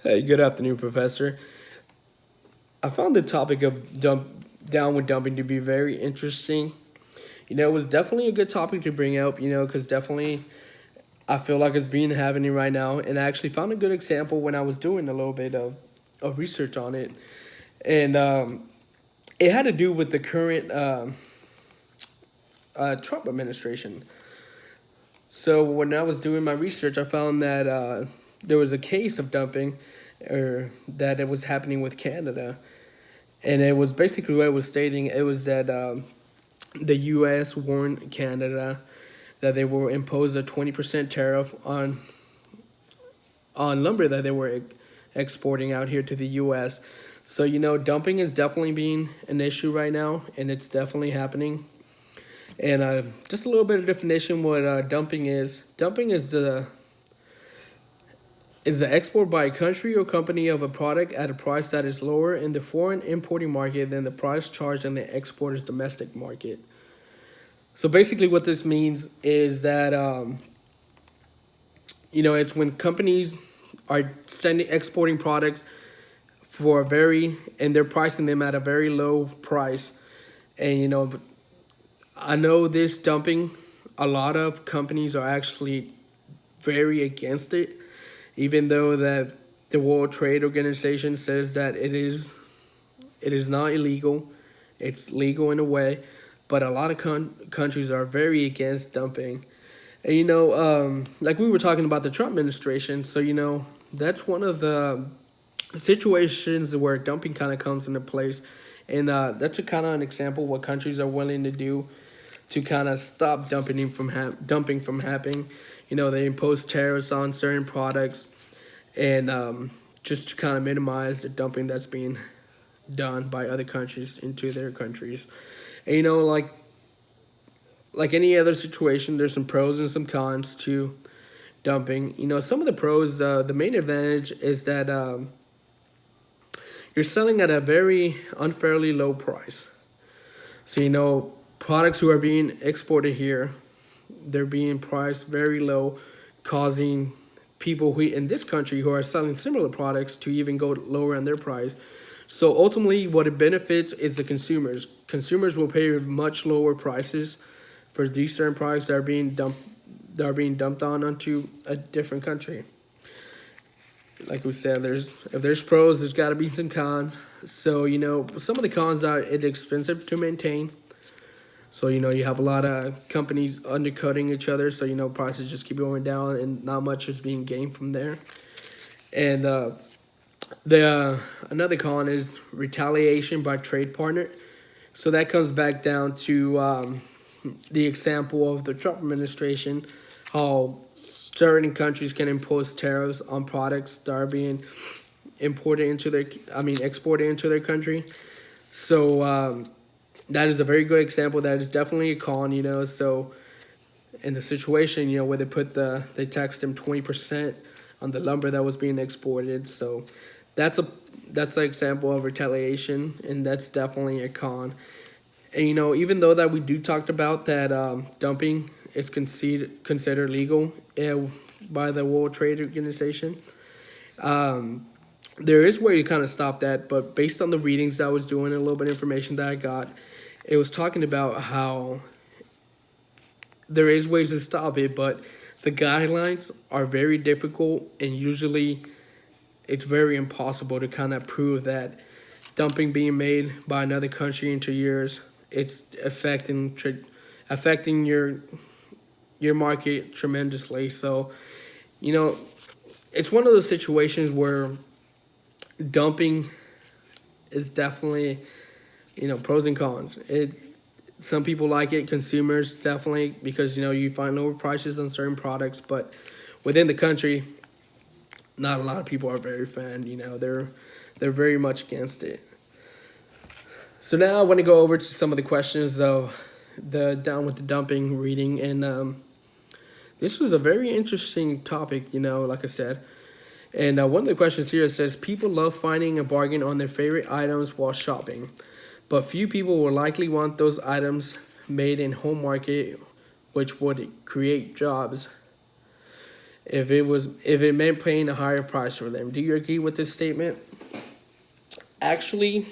Hey, good afternoon, Professor. I found the topic of downward dumping to be very interesting. It was definitely a good topic to bring up, because definitely I feel like it's being happening right now. And I actually found a good example when I was doing a little bit of research on it. And it had to do with the current Trump administration. So when I was doing my research, I found that there was a case of dumping, or that it was happening with Canada, and it was basically what it was stating. It was that the U.S. warned Canada that they will impose a 20% tariff on lumber that they were exporting out here to the U.S. So dumping is definitely being an issue right now, and it's definitely happening. And just a little bit of definition what dumping is. Dumping is the export by a country or company of a product at a price that is lower in the foreign importing market than the price charged in the exporter's domestic market. So basically, what this means is that it's when companies are exporting products for and they're pricing them at a very low price, and I know this dumping. A lot of companies are actually very against it, even though that the World Trade Organization says that it is not illegal, it's legal in a way, but a lot of countries are very against dumping. And like we were talking about the Trump administration, so that's one of the situations where dumping kind of comes into place, and that's a kind of an example of what countries are willing to do to kind of stop dumping from happening. They impose tariffs on certain products, and just to kind of minimize the dumping that's being done by other countries into their countries. And like any other situation, there's some pros and some cons to dumping. Some of the pros, the main advantage is that you're selling at a very unfairly low price. So products who are being exported here, they're being priced very low, causing people who in this country who are selling similar products to even go lower on their price. So ultimately, what it benefits is the consumers. Consumers will pay much lower prices for these certain products that are being dumped onto a different country. Like we said, if there's pros, there's got to be some cons. So some of the cons are it's expensive to maintain. So you have a lot of companies undercutting each other. So prices just keep going down, and not much is being gained from there. And the another con is retaliation by trade partner. So that comes back down to the example of the Trump administration, how certain countries can impose tariffs on products that are being exported into their country. So that is a very good example. That is definitely a con. So in the situation, where they taxed them 20% on the lumber that was being exported. So that's an example of retaliation, and that's definitely a con. And even though that we do talked about that dumping is considered legal by the World Trade Organization, there is a way to kind of stop that. But based on the readings that I was doing and a little bit of information that I got, it was talking about how there is ways to stop it, but the guidelines are very difficult, and usually it's very impossible to kind of prove that dumping being made by another country into yours, it's affecting your market tremendously. So it's one of those situations where dumping is definitely pros and cons. Some people like it, consumers definitely, because you find lower prices on certain products, but within the country, not a lot of people are very fan. They're very much against it. So now I want to go over to some of the questions of the Down with the Dumping reading, and this was a very interesting topic. Like I said, and one of the questions here says people love finding a bargain on their favorite items while shopping, but few people will likely want those items made in home market, which would create jobs. if it meant paying a higher price for them. Do you agree with this statement? Actually,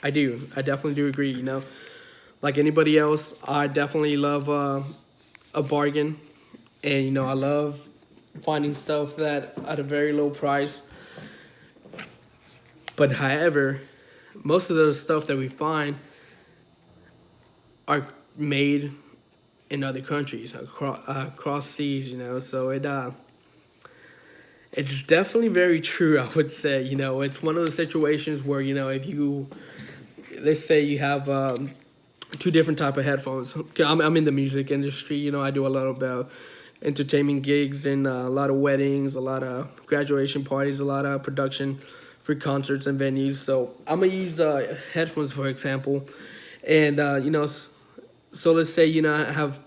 I do. I definitely do agree. Like anybody else, I definitely love a bargain, and I love finding stuff that at a very low price. But however, most of those stuff that we find are made in other countries across seas. So it's definitely very true. I would say it's one of those situations where if you, let's say you have two different type of headphones. I'm in the music industry. I do a lot about entertainment gigs and a lot of weddings, a lot of graduation parties, a lot of production for concerts and venues. So I'm gonna use headphones for example, and so let's say I have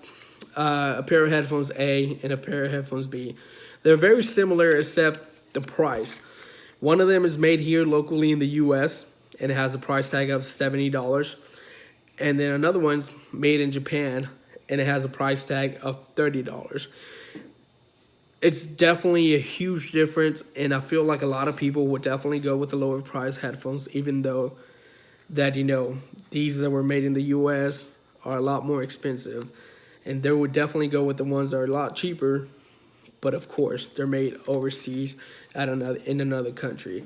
a pair of headphones A and a pair of headphones B. They're very similar except the price. One of them is made here locally in the U.S. and it has a price tag of $70. And then another one's made in Japan and it has a price tag of $30. It's definitely a huge difference, and I feel like a lot of people would definitely go with the lower price headphones, even though that these that were made in the U.S. are a lot more expensive, and they would definitely go with the ones that are a lot cheaper, but of course they're made overseas in another country.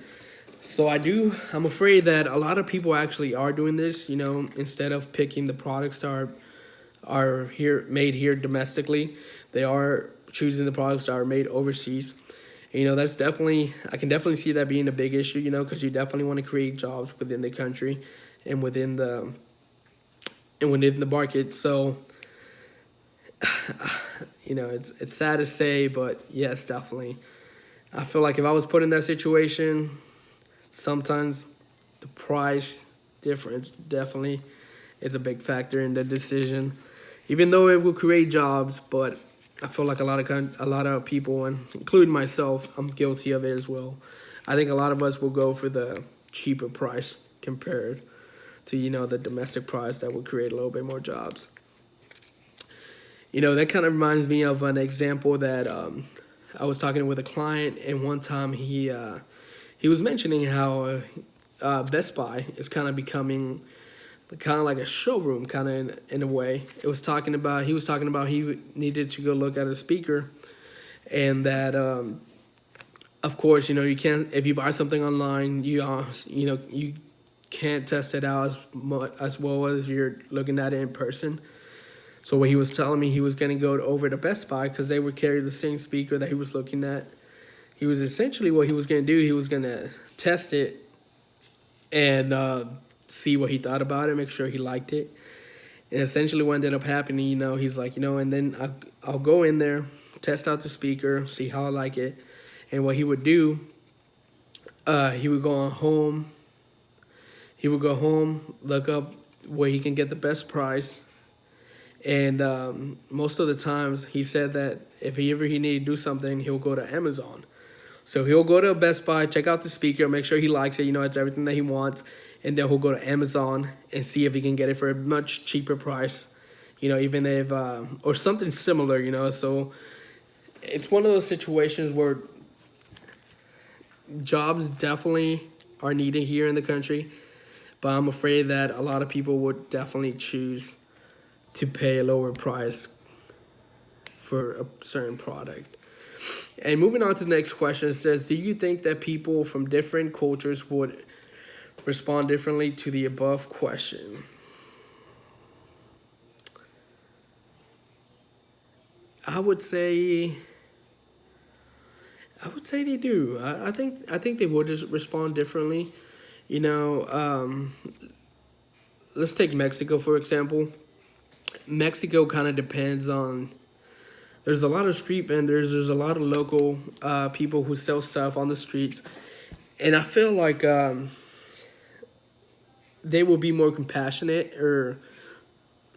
So I'm afraid that a lot of people actually are doing this, instead of picking the products that are made here domestically, they are choosing the products that are made overseas. That's I can definitely see that being a big issue, because you definitely want to create jobs within the country and within the market. So it's sad to say, but yes, definitely. I feel like if I was put in that situation, sometimes the price difference definitely is a big factor in the decision, even though it will create jobs. But I feel like a lot of people, and including myself, I'm guilty of it as well. I think a lot of us will go for the cheaper price compared to the domestic price that would create a little bit more jobs. That kind of reminds me of an example that I was talking with a client, and one time he was mentioning how Best Buy is kind of becoming kind of like a showroom, kind of in a way. He was talking about he needed to go look at a speaker, and that of course you can't, if you buy something online, you can't test it out as well as you're looking at it in person. So what he was telling me, he was going to go over to Best Buy because they would carry the same speaker that he was looking at. He was essentially, what he was going to do, he was going to test it and see what he thought about it, make sure he liked it. And essentially what ended up happening, he's like, and then I'll go in there, test out the speaker, see how I like it. And what he would do, he would go home, look up where he can get the best price. And most of the times he said that if he needed to do something, he'll go to Amazon. So he'll go to Best Buy, check out the speaker, make sure he likes it, it's everything that he wants. And then he'll go to Amazon and see if he can get it for a much cheaper price, even if, or something similar, So it's one of those situations where jobs definitely are needed here in the country. But I'm afraid that a lot of people would definitely choose to pay a lower price for a certain product. And moving on to the next question, it says, do you think that people from different cultures would respond differently to the above question? I would say they do. I think they would just respond differently. Let's take Mexico for example. Mexico kind of depends on, there's a lot of street vendors, there's a lot of local people who sell stuff on the streets, and I feel like they will be more compassionate or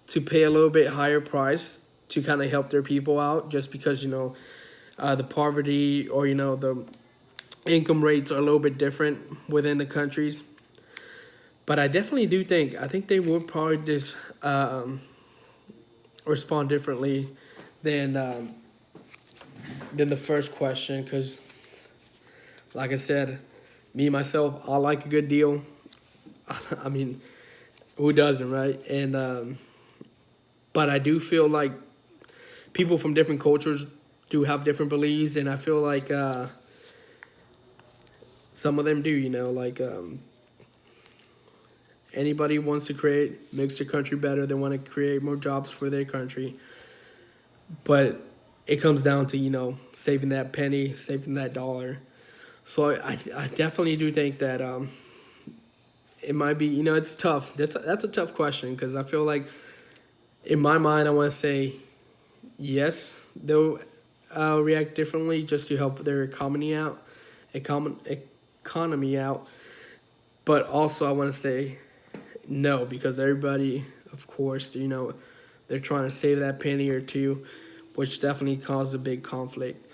to pay a little bit higher price to kind of help their people out, just because the poverty or the income rates are a little bit different within the countries. But I definitely do think they would probably just respond differently than than the first question because, like I said, me myself, I like a good deal. I mean, who doesn't, right? And but I do feel like people from different cultures do have different beliefs, and I feel like some of them do. Like anybody wants to makes their country better. They want to create more jobs for their country, but it comes down to saving that penny, saving that dollar. So I definitely do think that it might be it's tough. That's a tough question because I feel like in my mind I want to say yes, they'll react differently just to help their economy out. But also I want to say no because everybody, of course, they're trying to save that penny or two, which definitely caused a big conflict.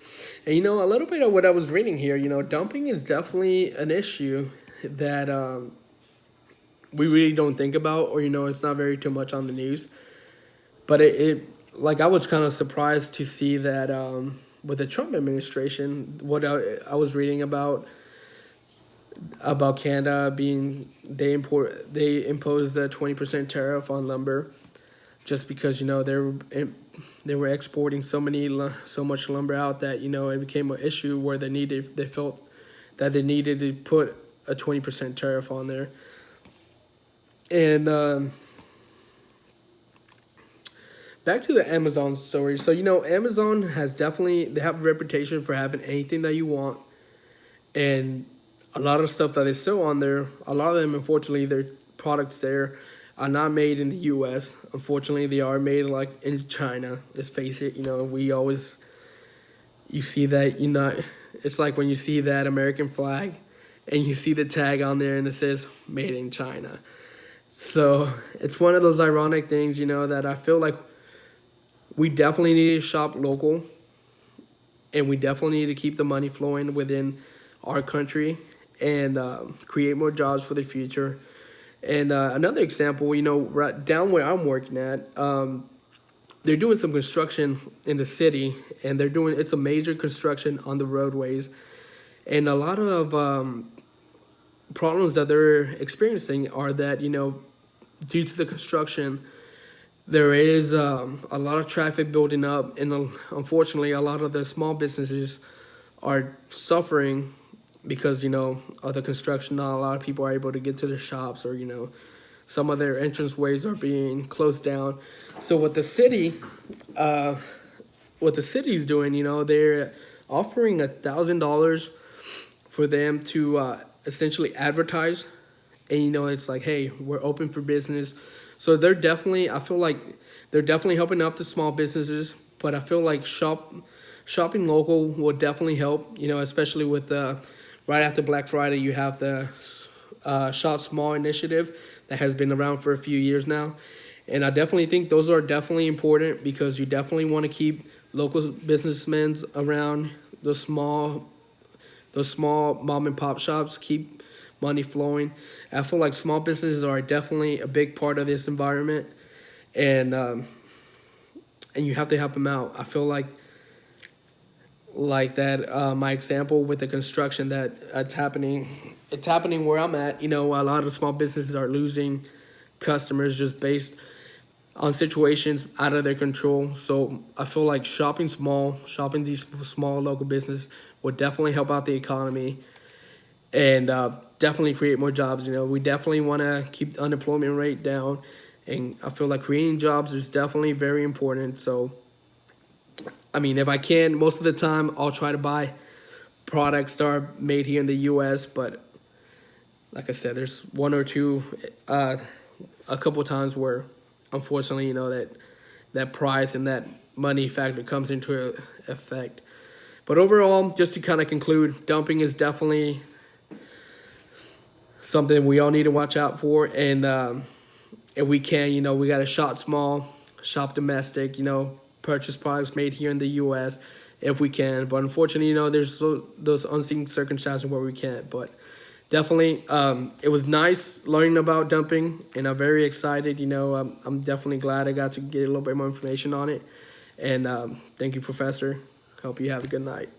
And a little bit of what I was reading here, dumping is definitely an issue that we really don't think about, or it's not very too much on the news. But it like I was kind of surprised to see that with the Trump administration, what I was reading about Canada being they imposed a 20% tariff on lumber just because they were exporting so much lumber out that it became an issue where they felt that they needed to put a 20% tariff on there. And back to the Amazon story. So Amazon they have a reputation for having anything that you want, and a lot of stuff that they sell on there, a lot of them, unfortunately, their products there are not made in the U.S. Unfortunately, they are made like in China. Let's face it. You see that it's like when you see that American flag, and you see the tag on there and it says "Made in China." So it's one of those ironic things, that I feel like we definitely need to shop local, and we definitely need to keep the money flowing within our country and create more jobs for the future. And another example, right down where I'm working at, they're doing some construction in the city, and it's a major construction on the roadways, and a lot of problems that they're experiencing are that due to the construction, there is a lot of traffic building up, and unfortunately, a lot of the small businesses are suffering because of the construction. Not a lot of people are able to get to their shops, or some of their entrance ways are being closed down. So what the city is doing, they're offering $1,000 for them to essentially advertise, and it's like, hey, we're open for business. So I feel like they're definitely helping out the small businesses, but I feel like shopping local will definitely help, especially with right after Black Friday, you have the Shop Small initiative that has been around for a few years now. And I definitely think those are definitely important because you definitely want to keep local businessmen around, those small mom and pop shops, keep money flowing. I feel like small businesses are definitely a big part of this environment, and you have to help them out. I feel like that my example with the construction that it's happening where I'm at. A lot of small businesses are losing customers just based on situations out of their control. So I feel like shopping these small local businesses would definitely help out the economy and definitely create more jobs. We definitely want to keep the unemployment rate down, and I feel like creating jobs is definitely very important. So, I mean, if I can, most of the time I'll try to buy products that are made here in the U.S., but like I said, there's one or two, a couple times where, unfortunately, that price and that money factor comes into effect. But overall, just to kind of conclude, dumping is definitely something we all need to watch out for. And if we can, we got to shop small, shop domestic, purchase products made here in the U.S. if we can. But unfortunately, there's those unseen circumstances where we can't. But definitely, it was nice learning about dumping, and I'm very excited. I'm definitely glad I got to get a little bit more information on it. And thank you, Professor. Hope you have a good night.